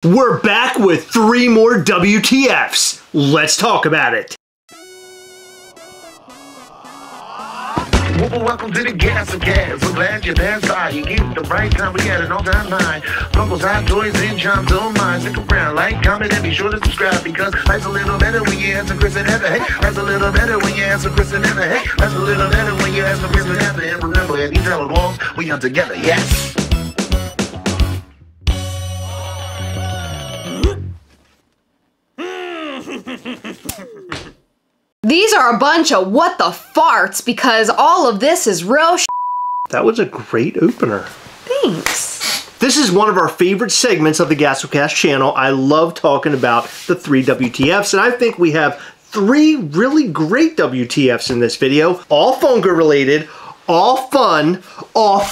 We're back with 3 more WTFs. Let's talk about it. Welcome to the Gastlecast. We're glad you're there. You get the right time. We got an all-time high. Funko's hot toys and charms on mine. Stick around, like, comment, and be sure to subscribe because life's a little better when you answer Chris and Heather. Hey, life's a little better when you answer Chris and Heather. Hey, life's a little better when you answer Chris and Heather. And remember, at these hallowed walls, we are together. Yes. These are a bunch of what the farts because all of this is real sh**. That was a great opener. Thanks. This is one of our favorite segments of the Gastlecast channel. I love talking about the 3 WTFs, and I think we have 3 really great WTFs in this video. All Funko related, all fun, all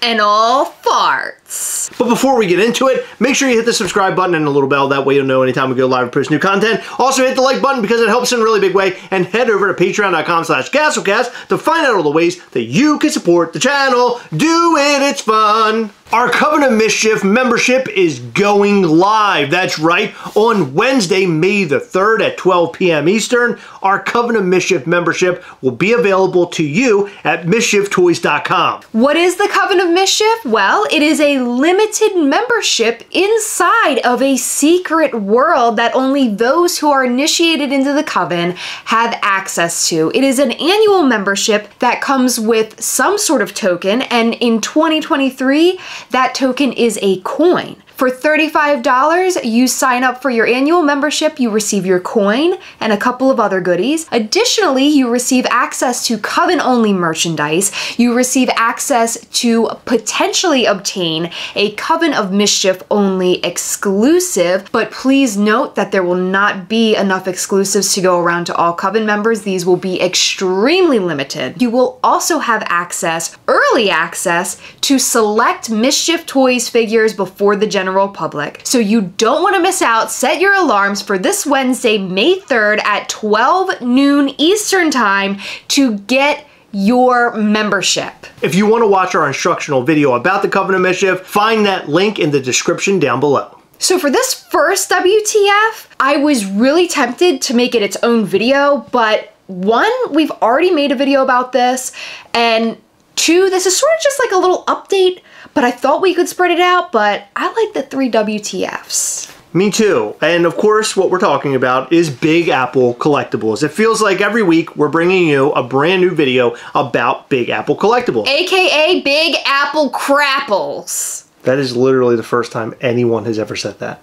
and all farts. But before we get into it, make sure you hit the subscribe button and the little bell. That way you'll know anytime we go live and post new content. Also hit the like button because it helps in a really big way. And head over to patreon.com/Gastlecast to find out all the ways that you can support the channel. Do it, it's fun. Our Coven of Mischief membership is going live. That's right. On Wednesday, May the 3rd at 12 p.m. Eastern, our Coven of Mischief membership will be available to you at MischiefToys.com. What is the Coven of Mischief? Well, it is a limited membership inside of a secret world that only those who are initiated into the Coven have access to. It is an annual membership that comes with some sort of token, and in 2023, that token is a coin. For $35, you sign up for your annual membership, you receive your coin and a couple of other goodies. Additionally, you receive access to Coven-only merchandise. You receive access to potentially obtain a Coven of Mischief only exclusive, but please note that there will not be enough exclusives to go around to all Coven members. These will be extremely limited. You will also have access, early access, to select Mischief Toys figures before the general public. So you don't want to miss out. Set your alarms for this Wednesday, May 3rd at 12 noon Eastern time to get your membership. If you want to watch our instructional video about the Coven of Mischief, find that link in the description down below. So for this first WTF, I was really tempted to make it its own video, but 1, we've already made a video about this, and 2, this is sort of just like a little update, but I thought we could spread it out, but I like the 3 WTFs. Me too. And of course, what we're talking about is Big Apple Collectibles. It feels like every week we're bringing you a brand new video about Big Apple Collectibles. AKA Big Apple Crapples. That is literally the first time anyone has ever said that.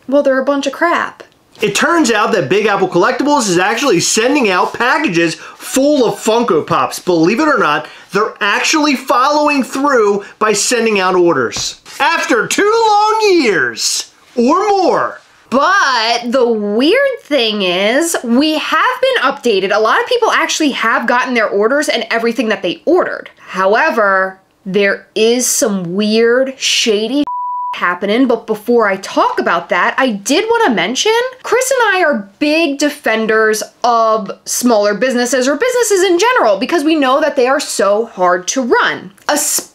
Well, they're a bunch of crap. It turns out that Big Apple Collectibles is actually sending out packages full of Funko Pops. Believe it or not, they're actually following through by sending out orders. After 2 long years or more. But the weird thing is, we have been updated. A lot of people actually have gotten their orders and everything that they ordered. However, there is some weird, shady happening, but before I talk about that, I did want to mention, Chris and I are big defenders of smaller businesses or businesses in general because we know that they are so hard to run, especially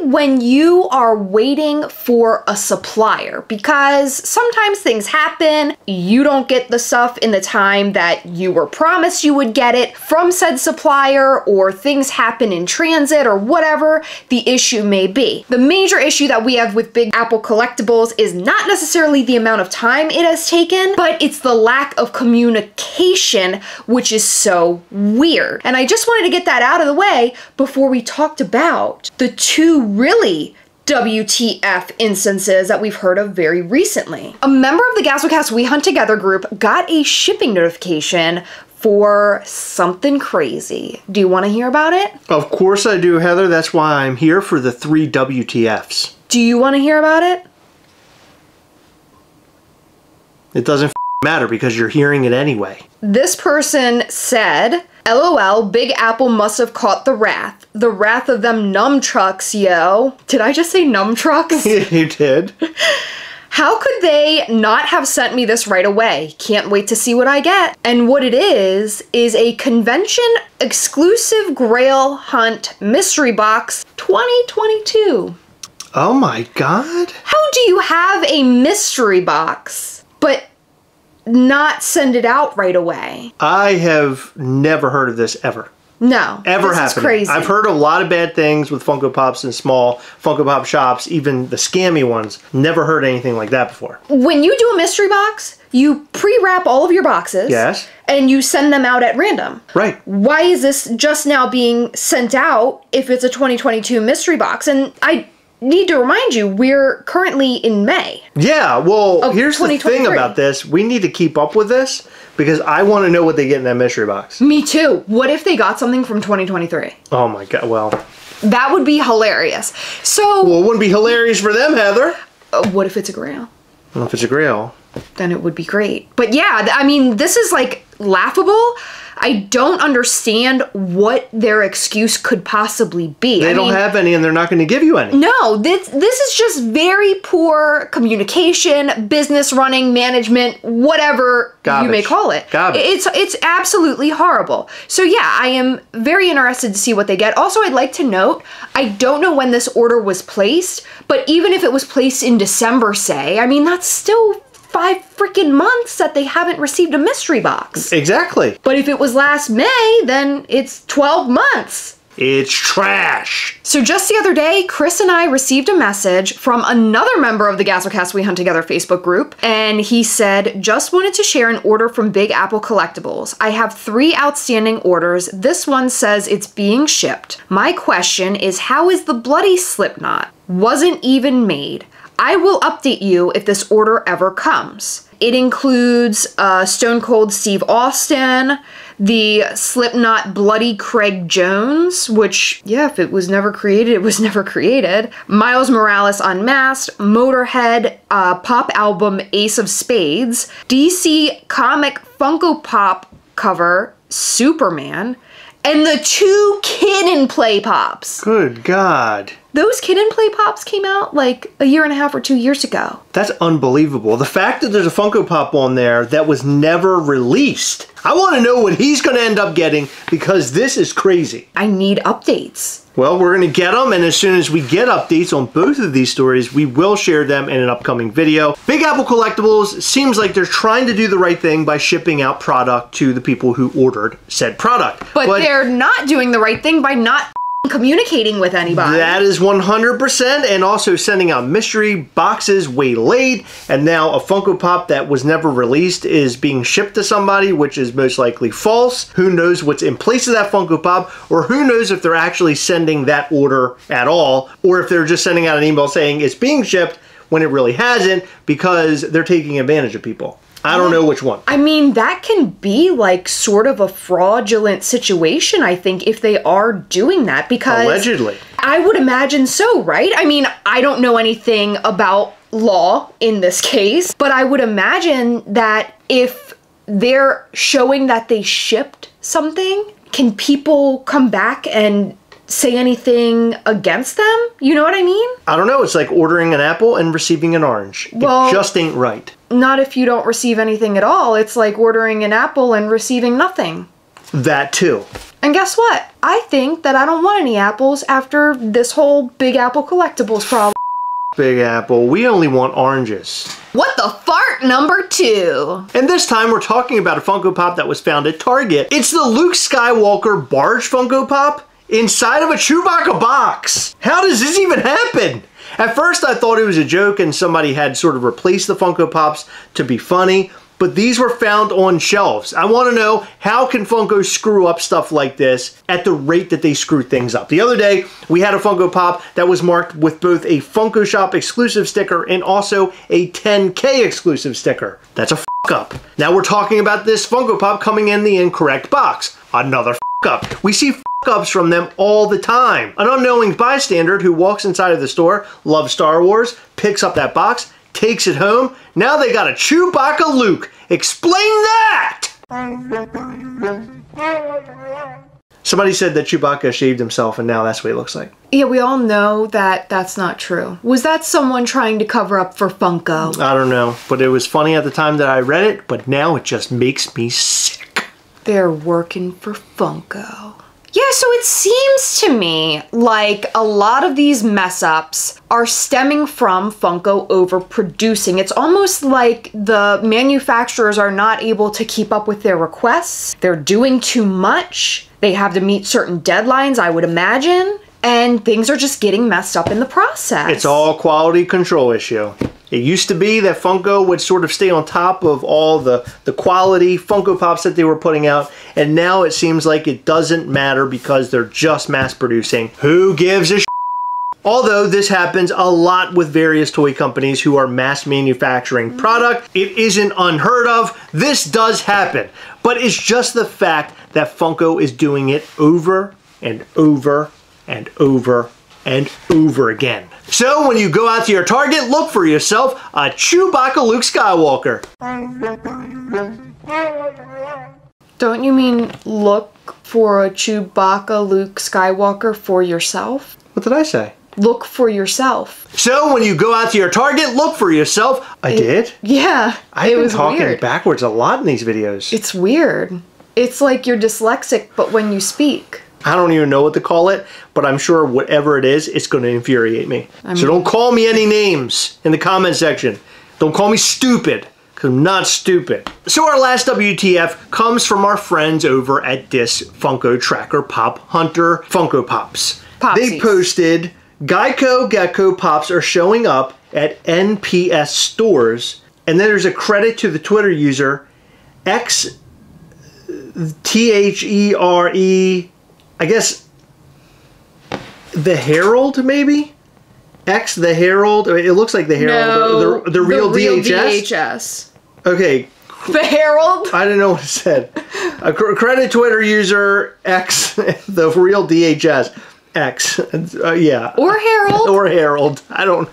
when you are waiting for a supplier, because sometimes things happen, you don't get the stuff in the time that you were promised you would get it from said supplier, or things happen in transit or whatever the issue may be. The major issue that we have with Big Apple Collectibles is not necessarily the amount of time it has taken, but it's the lack of communication, which is so weird. And I just wanted to get that out of the way before we talked about the 2 really WTF instances that we've heard of very recently. A member of the Gastlecast We Hunt Together group got a shipping notification for something crazy. Do you want to hear about it? Of course I do, Heather. That's why I'm here for the 3 WTFs. Do you want to hear about it? It doesn't matter because you're hearing it anyway. This person said, LOL, Big Apple must have caught the wrath. The wrath of them numb trucks, yo. Did I just say numb trucks? You did. How could they not have sent me this right away? Can't wait to see what I get. And what it is a convention exclusive Grail Hunt mystery box 2022. Oh my God. How do you have a mystery box, but not send it out right away? I have never heard of this ever. No. Ever this happened. is crazy. I've heard a lot of bad things with Funko Pops in small Funko Pop shops, even the scammy ones. Never heard anything like that before. When you do a mystery box, you pre-wrap all of your boxes. Yes. And you send them out at random. Right. Why is this just now being sent out if it's a 2022 mystery box? And I need to remind you, we're currently in May. Yeah, well, here's the thing 2023. about this. We need to keep up with this because I want to know what they get in that mystery box. Me too. What if they got something from 2023? Oh my God, well. That would be hilarious. So, Well, it wouldn't be hilarious for them, Heather. what if it's a grail? Well, if it's a grail. Then it would be great. But yeah, I mean, this is like laughable. I don't understand what their excuse could possibly be. They don't have any and they're not going to give you any. No, this is just very poor communication, business running, management, whatever you may call it. Garbage. It's absolutely horrible. So yeah, I am very interested to see what they get. Also, I'd like to note, I don't know when this order was placed, but even if it was placed in December, say, I mean, that's still 5 freaking months that they haven't received a mystery box. Exactly. But if it was last May, then it's 12 months. It's trash. So just the other day, Chris and I received a message from another member of the Gastlecast We Hunt Together Facebook group, and he said, just wanted to share an order from Big Apple Collectibles. I have 3 outstanding orders. This one says it's being shipped. My question is, how is the bloody Slipknot? Wasn't even made. I will update you if this order ever comes. It includes Stone Cold Steve Austin, the Slipknot Bloody Craig Jones, which, yeah, if it was never created, it was never created. Miles Morales Unmasked, Motorhead pop album Ace of Spades, DC comic Funko Pop cover Superman, and the 2 Kid and Play Pops. Good God. Those Kid and Play Pops came out like a year and a half or 2 years ago. That's unbelievable. The fact that there's a Funko Pop on there that was never released. I want to know what he's going to end up getting because this is crazy. I need updates. Well, we're going to get them, and as soon as we get updates on both of these stories, we will share them in an upcoming video. Big Apple Collectibles seems like they're trying to do the right thing by shipping out product to the people who ordered said product. But they're not doing the right thing by not communicating with anybody. That is 100%, and also sending out mystery boxes way late, and now a Funko Pop that was never released is being shipped to somebody, which is most likely false. Who knows what's in place of that Funko Pop, or who knows if they're actually sending that order at all, or if they're just sending out an email saying it's being shipped when it really hasn't, because they're taking advantage of people. I don't know which one. I mean, that can be like sort of a fraudulent situation, I think, if they are doing that, because allegedly. I would imagine so, right? I mean, I don't know anything about law in this case, but I would imagine that if they're showing that they shipped something, can people come back and say anything against them? You know what I mean? I don't know. It's like ordering an apple and receiving an orange. Well, it just ain't right. Not if you don't receive anything at all. It's like ordering an apple and receiving nothing. That too. And guess what? I think that I don't want any apples after this whole Big Apple Collectibles problem. Big Apple, we only want oranges. What the fart number 2? And this time we're talking about a Funko Pop that was found at Target. It's the Luke Skywalker barge Funko Pop inside of a Chewbacca box. How does this even happen? At first I thought it was a joke and somebody had sort of replaced the Funko Pops to be funny, but these were found on shelves. I want to know, how can Funko screw up stuff like this at the rate that they screw things up? The other day, we had a Funko Pop that was marked with both a Funko Shop exclusive sticker and also a 10K exclusive sticker. That's a up. Now we're talking about this Funko Pop coming in the incorrect box. Another up. We see ups from them all the time. An unknowing bystander who walks inside of the store, loves Star Wars, picks up that box, takes it home. Now they got a Chewbacca Luke. Explain that! Somebody said that Chewbacca shaved himself and now that's what he looks like. Yeah, we all know that that's not true. Was that someone trying to cover up for Funko? I don't know, but it was funny at the time that I read it, but now it just makes me sick. They're working for Funko. Yeah, so it seems to me like a lot of these mess ups are stemming from Funko overproducing. It's almost like the manufacturers are not able to keep up with their requests. They're doing too much. They have to meet certain deadlines, I would imagine, and things are just getting messed up in the process. It's all quality control issue. It used to be that Funko would sort of stay on top of all the quality Funko Pops that they were putting out, and now it seems like it doesn't matter because they're just mass producing. Who gives a shit? Although this happens a lot with various toy companies who are mass manufacturing product, it isn't unheard of. This does happen, but it's just the fact that Funko is doing it over and over and over and over again. So when you go out to your Target, look for yourself a Chewbacca Luke Skywalker. Don't you mean look for a Chewbacca Luke Skywalker for yourself? What did I say? Look for yourself. So when you go out to your Target, look for yourself. I did? Yeah. I've been talking weird. backwards a lot in these videos. It's weird. It's like you're dyslexic, but when you speak. I don't even know what to call it, but I'm sure whatever it is, it's going to infuriate me. So don't call me any names in the comment section. Don't call me stupid, because I'm not stupid. So our last WTF comes from our friends over at This Funko Tracker Pop Hunter Funko Pops. Popsies. They posted, Geico Gecko Pops are showing up at NPS stores, and then there's a credit to the Twitter user, XTHERE, I guess, the Herald, maybe? The Herald? It looks like the Herald. No, the real DHS? DHS. Okay. The Herald? I didn't know what it said. A credit Twitter user, the real DHS. Yeah. Or Herald. Or Herald. I don't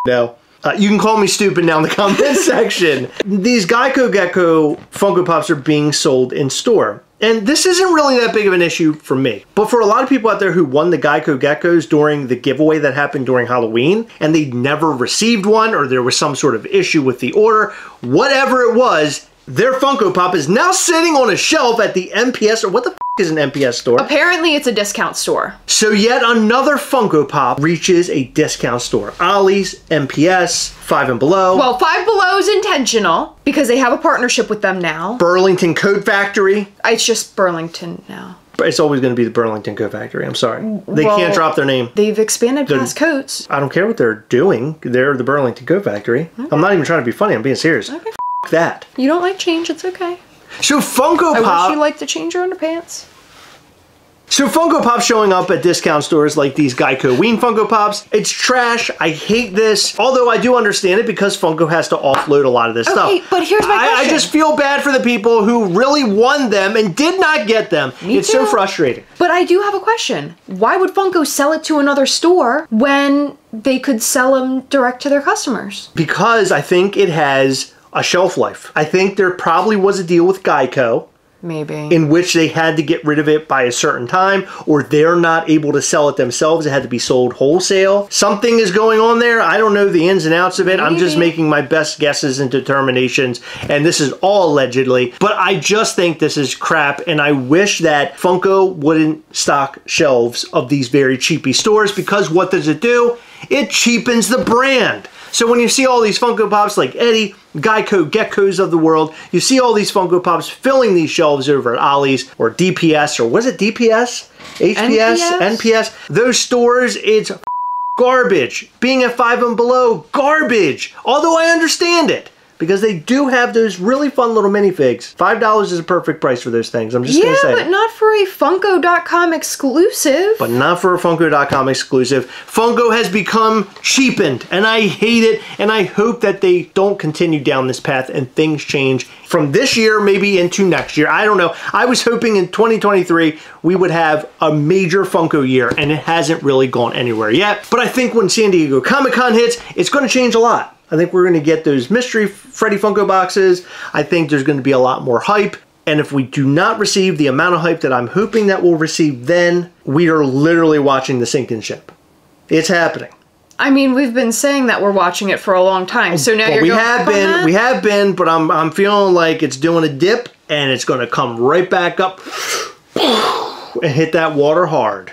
know. You can call me stupid now in the comment section. These Geico Gecko Funko Pops are being sold in store. And this isn't really that big of an issue for me. But for a lot of people out there who won the Geico Geckos during the giveaway that happened during Halloween, and they never received one, or there was some sort of issue with the order, whatever it was, their Funko Pop is now sitting on a shelf at the NPS, or what the f is an NPS store? Apparently it's a discount store. So yet another Funko Pop reaches a discount store. Ollie's, NPS, Five and Below. Well, Five Below is intentional because they have a partnership with them now. Burlington Coat Factory. It's just Burlington now. It's always going to be the Burlington Coat Factory. I'm sorry. They can't drop their name. They've expanded past coats. I don't care what they're doing. They're the Burlington Coat Factory. Okay. I'm not even trying to be funny. I'm being serious. Okay. F that. You don't like change. It's okay. So Funko Pop... I wish you liked to change your underpants. So Funko Pop showing up at discount stores like these Geico Ween Funko Pops, it's trash. I hate this. Although I do understand it because Funko has to offload a lot of this stuff. Okay, but here's my question. I just feel bad for the people who really won them and did not get them. It's so frustrating. But I do have a question. Why would Funko sell it to another store when they could sell them direct to their customers? Because I think it has a shelf life. I think there probably was a deal with Geico. Maybe. In which they had to get rid of it by a certain time, or they're not able to sell it themselves. It had to be sold wholesale. Something is going on there. I don't know the ins and outs of it. Maybe. I'm just making my best guesses and determinations, and this is all allegedly. But I just think this is crap, and I wish that Funko wouldn't stock shelves of these very cheapy stores, because what does it do? It cheapens the brand. So when you see all these Funko Pops like Eddie, Geico Geckos of the world, you see all these Funko Pops filling these shelves over at Ollie's or DPS, or was it DPS? HPS? NPS? Those stores, it's garbage. Being at Five and Below, garbage. Although I understand it, because they do have those really fun little minifigs. $5 is a perfect price for those things. I'm just going to say. Yeah, but not for a Funko.com exclusive. But not for a Funko.com exclusive. Funko has become cheapened, and I hate it, and I hope that they don't continue down this path and things change from this year maybe into next year. I don't know. I was hoping in 2023 we would have a major Funko year, and it hasn't really gone anywhere yet. But I think when San Diego Comic-Con hits, it's going to change a lot. I think we're going to get those mystery Freddy Funko boxes. I think there's going to be a lot more hype. And if we do not receive the amount of hype that I'm hoping that we'll receive, then we are literally watching the sinking ship. It's happening. I mean, we've been saying that we're watching it for a long time. So now we have been, but I'm feeling like it's doing a dip and it's going to come right back up. and hit that water hard.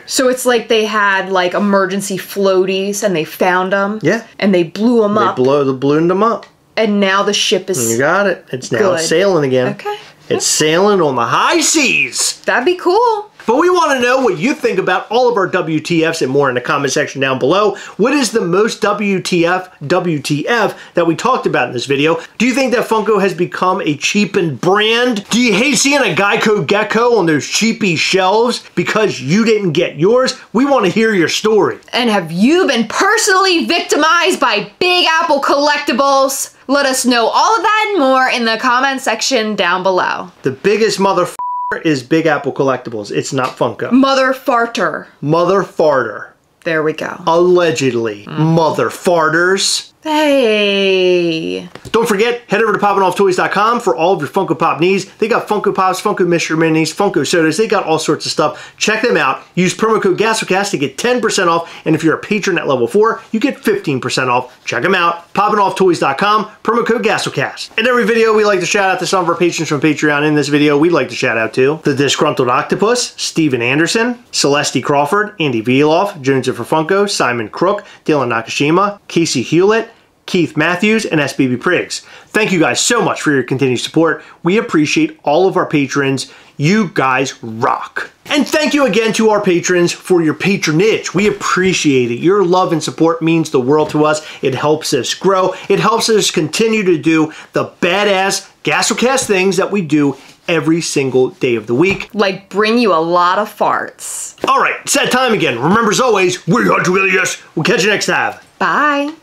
So it's like they had like emergency floaties and they found them. Yeah. And they blew them up. They ballooned them up. And now the ship is You got it. It's now good. sailing again. Okay. It's sailing on the high seas. That'd be cool. But we want to know what you think about all of our WTFs and more in the comment section down below. What is the most WTF that we talked about in this video? Do you think that Funko has become a cheapened brand? Do you hate seeing a Geico Gecko on those cheapy shelves because you didn't get yours? We want to hear your story. And have you been personally victimized by Big Apple collectibles? Let us know all of that and more in the comment section down below. The biggest motherfucker is Big Apple Collectibles. It's not Funko. Mother farter. Mother farter. There we go. Allegedly. Mother farters. Hey. Don't forget, head over to PoppinOffToys.com for all of your Funko Pop needs. They got Funko Pops, Funko Mystery Minis, Funko Sodas. They got all sorts of stuff. Check them out. Use promo code Gastlecast to get 10% off. And if you're a patron at level 4, you get 15% off. Check them out. PoppinOffToys.com, promo code Gastlecast. In every video, we like to shout out to some of our patrons from Patreon. In this video, we'd like to shout out to The Disgruntled Octopus, Steven Anderson, Celeste Crawford, Andy Vieloff, Jonesy for Funko, Simon Crook, Dylan Nakashima, Casey Hewlett, Keith Matthews, and SBB Priggs. Thank you guys so much for your continued support. We appreciate all of our patrons. You guys rock. And thank you again to our patrons for your patronage. We appreciate it. Your love and support means the world to us. It helps us grow. It helps us continue to do the badass Gastlecast things that we do every single day of the week. Like bring you a lot of farts. All right, it's that time again. Remember, as always, we're Hunter Willius. We'll catch you next time. Bye.